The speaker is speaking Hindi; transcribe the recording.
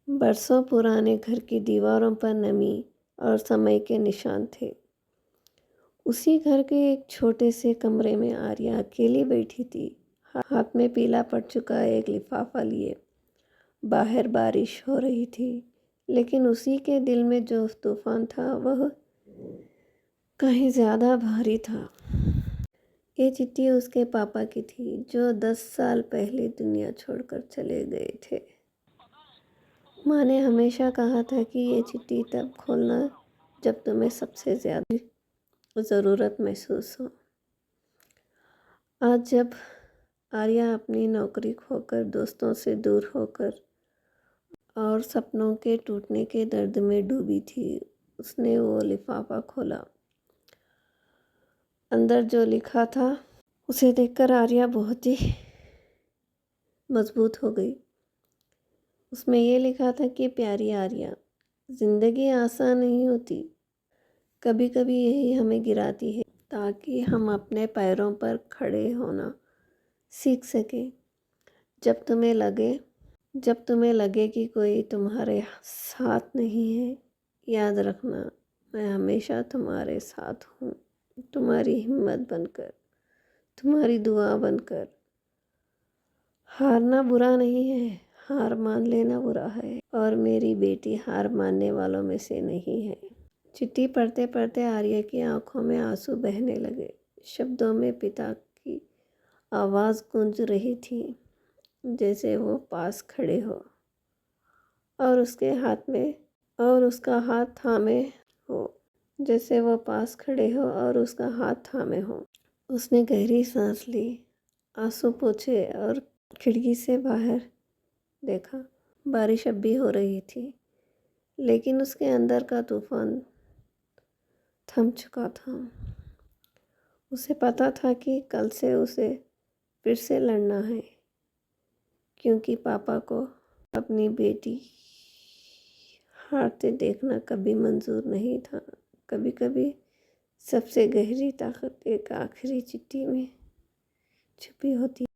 बरसों पुराने घर की दीवारों पर नमी और समय के निशान थे। उसी घर के एक छोटे से कमरे में आर्या अकेली बैठी थी, हाथ में पीला पड़ चुका एक लिफाफा लिए। बाहर बारिश हो रही थी, लेकिन उसी के दिल में जो तूफान था वह कहीं ज़्यादा भारी था। ये चिट्ठी उसके पापा की थी, जो 10 साल पहले दुनिया छोड़कर चले गए थे। माँ ने हमेशा कहा था कि ये चिट्ठी तब खोलना जब तुम्हें सबसे ज़्यादा ज़रूरत महसूस हो। आज जब आर्या अपनी नौकरी खोकर, दोस्तों से दूर होकर और सपनों के टूटने के दर्द में डूबी थी, उसने वो लिफाफा खोला। अंदर जो लिखा था उसे देखकर आर्या बहुत ही मजबूत हो गई। उसमें ये लिखा था कि प्यारी आर्या, ज़िंदगी आसान नहीं होती। कभी कभी यही हमें गिराती है ताकि हम अपने पैरों पर खड़े होना सीख सके। जब तुम्हें लगे कि कोई तुम्हारे साथ नहीं है, याद रखना मैं हमेशा तुम्हारे साथ हूँ। तुम्हारी हिम्मत बनकर, तुम्हारी दुआ बनकर। हारना बुरा नहीं है, हार मान लेना बुरा है, और मेरी बेटी हार मानने वालों में से नहीं है। चिट्ठी पढ़ते पढ़ते आर्या की आंखों में आंसू बहने लगे। शब्दों में पिता की आवाज़ गूंज रही थी, जैसे वो पास खड़े हो और उसका हाथ थामे हो। जैसे वो पास खड़े हो और उसका हाथ थामे हो। उसने गहरी सांस ली, आंसू पोंछे और खिड़की से बाहर देखा। बारिश अब भी हो रही थी, लेकिन उसके अंदर का तूफान थम चुका था। उसे पता था कि कल से उसे फिर से लड़ना है, क्योंकि पापा को अपनी बेटी हारते देखना कभी मंजूर नहीं था। कभी कभी सबसे गहरी ताकत एक आखिरी चिट्ठी में छुपी होती